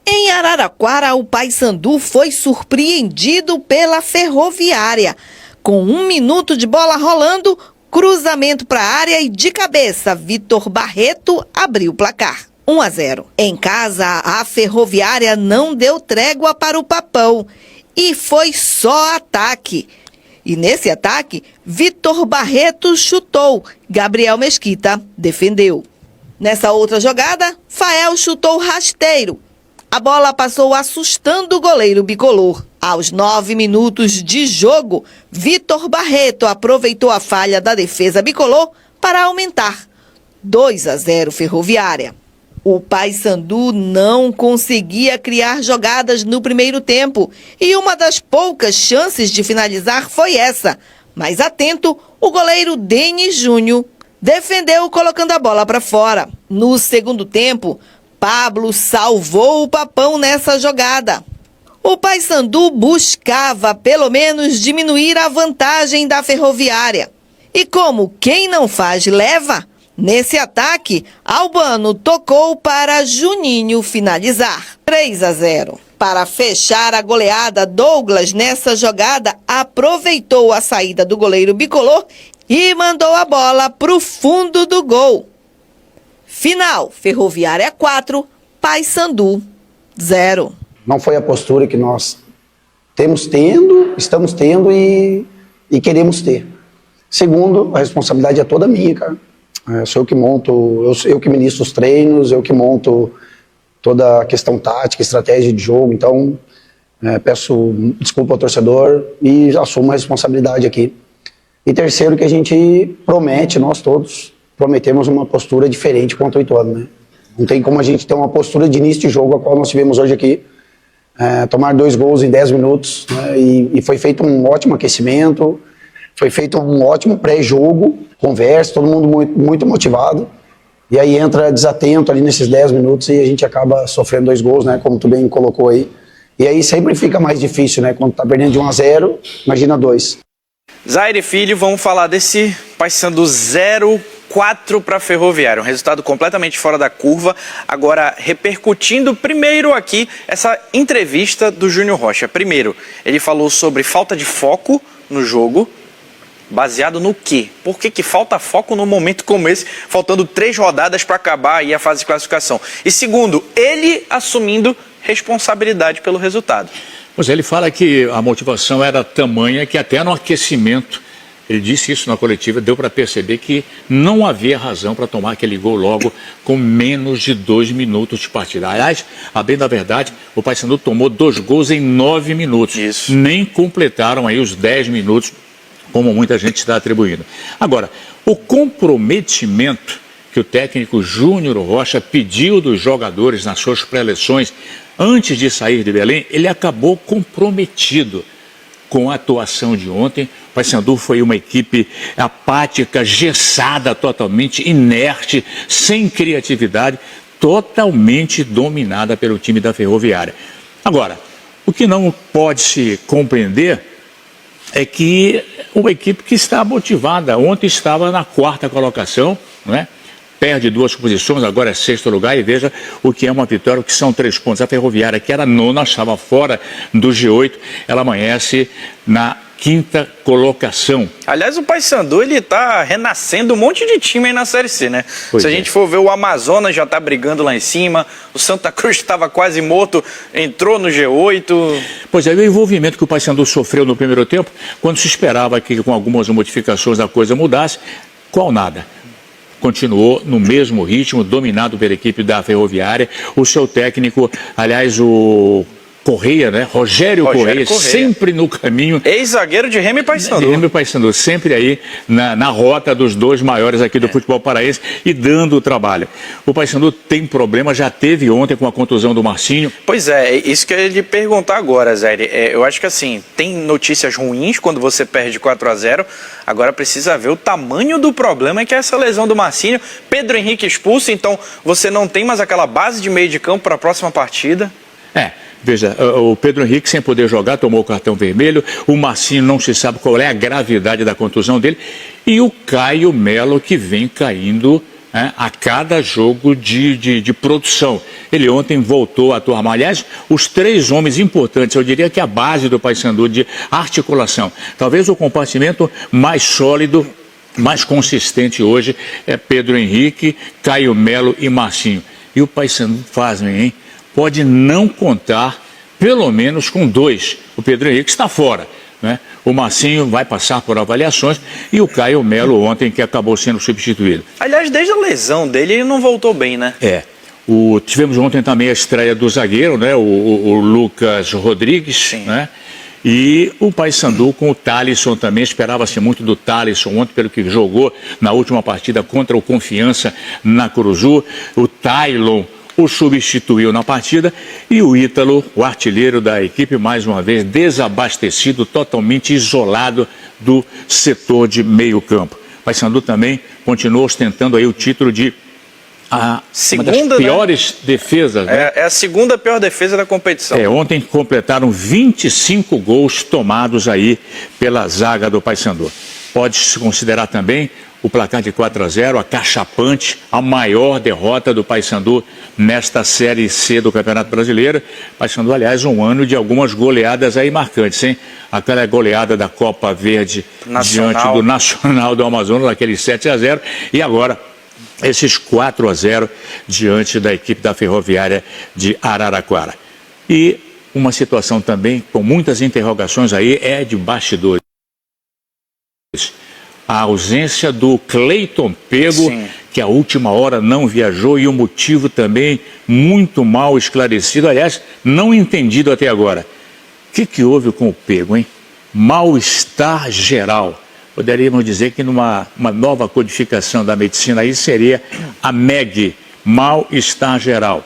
Em Araraquara, o Paysandu foi surpreendido pela Ferroviária. Com 1 minuto de bola rolando, cruzamento para a área e de cabeça, Vitor Barreto abriu o placar. 1-0. Em casa, a Ferroviária não deu trégua para o Papão e foi só ataque. E nesse ataque, Vitor Barreto chutou, Gabriel Mesquita defendeu. Nessa outra jogada, Fael chutou rasteiro. A bola passou assustando o goleiro bicolor. Aos 9 minutos de jogo, Vitor Barreto aproveitou a falha da defesa bicolor para aumentar. 2-0 Ferroviária. O Paysandu não conseguia criar jogadas no primeiro tempo e uma das poucas chances de finalizar foi essa. Mas atento, o goleiro Denis Júnior defendeu colocando a bola para fora. No segundo tempo, Pablo salvou o Papão nessa jogada. O Paysandu buscava pelo menos diminuir a vantagem da Ferroviária. E como quem não faz leva, nesse ataque, Albano tocou para Juninho finalizar. 3-0. Para fechar a goleada, Douglas, nessa jogada, aproveitou a saída do goleiro bicolor e mandou a bola para o fundo do gol. Final, Ferroviária 4, Paysandu 0. Não foi a postura que nós estamos tendo e queremos ter. Segundo, a responsabilidade é toda minha, cara. Sou eu que monto, eu que ministro os treinos, eu que monto toda a questão tática, estratégia de jogo. Então, peço desculpa ao torcedor e assumo a responsabilidade aqui. E terceiro, que a gente promete, nós todos prometemos uma postura diferente contra o Ituano, né? Não tem como a gente ter uma postura de início de jogo, a qual nós tivemos hoje aqui, tomar 2 gols em 10 minutos, né? E foi feito um ótimo aquecimento, foi feito um ótimo pré-jogo, conversa, todo mundo muito motivado, e aí entra desatento ali nesses 10 minutos e a gente acaba sofrendo 2 gols, né? Como tu bem colocou aí. E aí sempre fica mais difícil, né? Quando tá perdendo de 1-0, imagina 2. Zaire Filho, vamos falar desse Paysandu 0-4 para Ferroviária, um resultado completamente fora da curva. Agora, repercutindo primeiro aqui essa entrevista do Júnior Rocha. Primeiro, ele falou sobre falta de foco no jogo, baseado no quê? Por que falta foco num momento como esse, faltando 3 rodadas para acabar aí a fase de classificação? E segundo, ele assumindo responsabilidade pelo resultado. Pois é, ele fala que a motivação era tamanha que até no aquecimento, ele disse isso na coletiva, deu para perceber que não havia razão para tomar aquele gol logo com menos de 2 minutos de partida. Aliás, a bem da verdade, o Paysandu tomou 2 gols em 9 minutos. Isso. Nem completaram aí os 10 minutos, como muita gente está atribuindo. Agora, o comprometimento que o técnico Júnior Rocha pediu dos jogadores nas suas pré-eleções, antes de sair de Belém, ele acabou comprometido com a atuação de ontem. O Paysandu foi uma equipe apática, gessada totalmente, inerte, sem criatividade, totalmente dominada pelo time da Ferroviária. Agora, o que não pode se compreender é que uma equipe que está motivada, ontem estava na 4ª colocação, não é? Perde 2 posições, agora é 6º lugar, e veja o que é uma vitória, o que são 3 pontos. A Ferroviária, que era 9ª, estava fora do G8, ela amanhece na 5ª colocação. Aliás, o Paysandu, ele tá renascendo um monte de time aí na Série C, né? Pois Se a gente for ver, o Amazonas já tá brigando lá em cima, o Santa Cruz estava quase morto, entrou no G8. Pois é, o envolvimento que o Paysandu sofreu no primeiro tempo, quando se esperava que com algumas modificações a coisa mudasse, qual nada? Continuou no mesmo ritmo, dominado pela equipe da Ferroviária. O seu técnico, aliás, o Correia, né? Rogério Correia, sempre no caminho. Ex-zagueiro de Remo e Paysandu. De Remo e Paysandu, sempre aí na rota dos 2 maiores aqui do futebol paraense e dando o trabalho. O Paysandu tem problema, já teve ontem com a contusão do Marcinho. Pois é, isso que eu ia lhe perguntar agora, Zé. Eu acho que assim, tem notícias ruins quando você perde 4-0, agora precisa ver o tamanho do problema que é essa lesão do Marcinho. Pedro Henrique expulso, então você não tem mais aquela base de meio de campo para a próxima partida? Veja, o Pedro Henrique sem poder jogar, tomou o cartão vermelho, o Marcinho não se sabe qual é a gravidade da contusão dele, e o Caio Melo que vem caindo a cada jogo de produção. Ele ontem voltou a atuar. Aliás, os 3 homens importantes, eu diria que a base do Paysandu de articulação. Talvez o compartimento mais sólido, mais consistente hoje é Pedro Henrique, Caio Melo e Marcinho. E o Paysandu hein? Pode não contar pelo menos com 2. O Pedro Henrique está fora, né? O Marcinho vai passar por avaliações e o Caio Melo ontem que acabou sendo substituído. Aliás, desde a lesão dele, ele não voltou bem, né? Tivemos ontem também a estreia do zagueiro, né? O Lucas Rodrigues, né? E o Paysandu com o Thalisson também, esperava-se muito do Thalisson ontem, pelo que jogou na última partida contra o Confiança na Curuzu. O Tailon o substituiu na partida e o Ítalo, o artilheiro da equipe, mais uma vez desabastecido, totalmente isolado do setor de meio campo. O Paysandu também continuou ostentando aí o título de uma das piores defesas. Né? É a segunda pior defesa da competição. Ontem completaram 25 gols tomados aí pela zaga do Paysandu. Pode-se considerar também o placar de 4-0, acachapante, a maior derrota do Paysandu nesta Série C do Campeonato Brasileiro. Paysandu, aliás, um ano de algumas goleadas aí marcantes, hein? Aquela goleada da Copa Verde diante do Nacional do Amazonas, aquele 7-0, e agora esses 4-0 diante da equipe da Ferroviária de Araraquara. E uma situação também com muitas interrogações aí é de bastidores. A ausência do Cleiton Pego, que a última hora não viajou, e o motivo também muito mal esclarecido, aliás, não entendido até agora. O que houve com o Pego, hein? Mal-estar geral. Poderíamos dizer que numa nova codificação da medicina aí seria a MEG, mal-estar geral.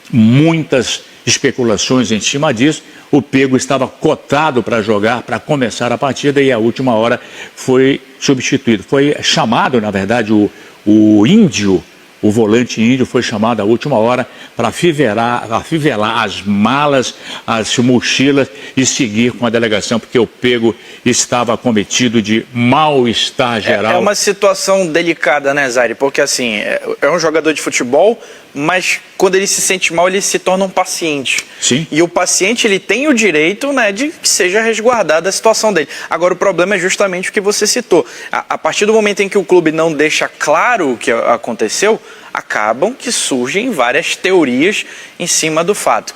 Muitas especulações em cima disso. O Pego estava cotado para jogar, para começar a partida, e a última hora foi substituído. Foi chamado, na verdade, o Índio, o volante índio, foi chamado à última hora para afivelar as malas, as mochilas e seguir com a delegação, porque o Pego estava acometido de mal-estar geral. É uma situação delicada, né, Zaire? Porque, assim, é um jogador de futebol, mas quando ele se sente mal, ele se torna um paciente. Sim. E o paciente, ele tem o direito, né, de que seja resguardada a situação dele. Agora, o problema é justamente o que você citou. A partir do momento em que o clube não deixa claro o que aconteceu, acabam que surgem várias teorias em cima do fato.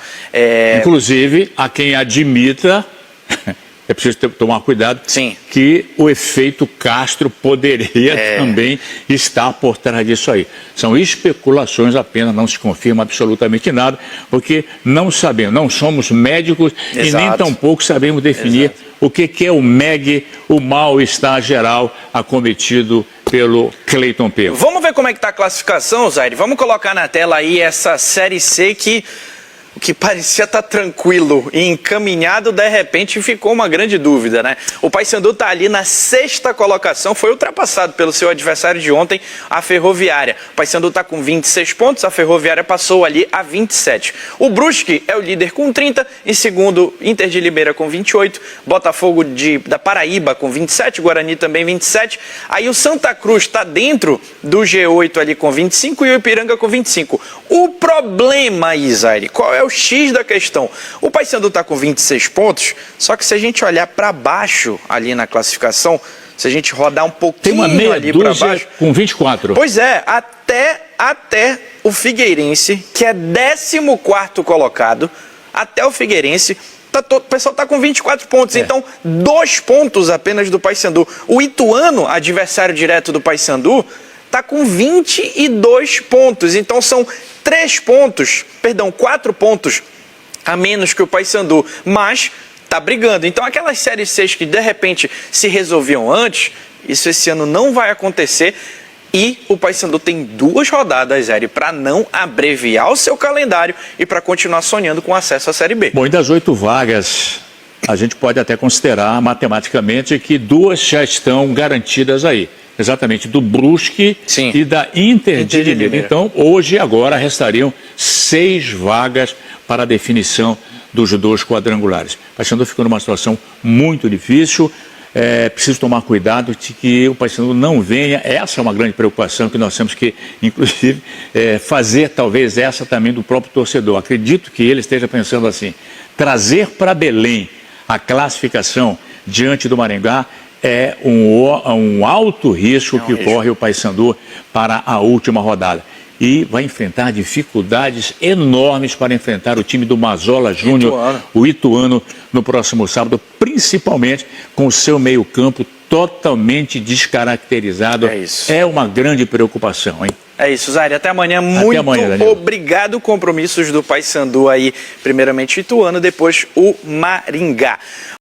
Inclusive, há quem admita, é preciso tomar cuidado, Sim. que o efeito Castro poderia também estar por trás disso aí. São especulações apenas, não se confirma absolutamente nada, porque não sabemos, não somos médicos. Exato. E nem tampouco sabemos definir o que é o MEG, o mal-estar geral acometido pelo Cleiton Pego. Vamos ver como é que está a classificação, Zaire? Vamos colocar na tela aí essa Série C que o que parecia estar tranquilo e encaminhado, de repente ficou uma grande dúvida, né? O Paysandu está ali na 6ª colocação, foi ultrapassado pelo seu adversário de ontem, a Ferroviária. O Paysandu está com 26 pontos, a Ferroviária passou ali a 27. O Brusque é o líder com 30, em segundo, Inter de Limeira com 28, Botafogo da Paraíba com 27, Guarani também 27. Aí o Santa Cruz está dentro do G8 ali com 25 e o Ipiranga com 25. O problema, Isaire, qual é o X da questão? O Paysandu está com 26 pontos, só que se a gente olhar para baixo ali na classificação, se a gente rodar um pouquinho tem uma meia ali para baixo, com 24. Pois é, até o Figueirense, que é 14º colocado, até o Figueirense, o pessoal está com 24 pontos, então 2 pontos apenas do Paysandu. O Ituano, adversário direto do Paysandu, está com 22 pontos, então são 4 pontos a menos que o Paysandu, mas está brigando. Então aquelas séries 6 que de repente se resolviam antes, isso esse ano não vai acontecer. E o Paysandu tem 2 rodadas, Zé, para não abreviar o seu calendário e para continuar sonhando com acesso à Série B. Bom, e das 8 vagas, a gente pode até considerar matematicamente que 2 já estão garantidas aí. Exatamente, do Brusque e da Inter de Limeira. Então, hoje, agora, restariam 6 vagas para a definição dos 2 quadrangulares. O Paysandu ficou numa situação muito difícil. é preciso tomar cuidado de que o Paysandu não venha. Essa é uma grande preocupação que nós temos que, inclusive, fazer talvez essa também do próprio torcedor. Acredito que ele esteja pensando assim, trazer para Belém a classificação diante do Maringá é um alto risco que corre o Paysandu para a última rodada. E vai enfrentar dificuldades enormes para enfrentar o time do Mazola Júnior, o Ituano, no próximo sábado, principalmente com o seu meio-campo totalmente descaracterizado. É uma grande preocupação, hein? É isso, Zaire. Até amanhã. Muito obrigado. Compromissos do Paysandu aí, primeiramente o Ituano, depois o Maringá.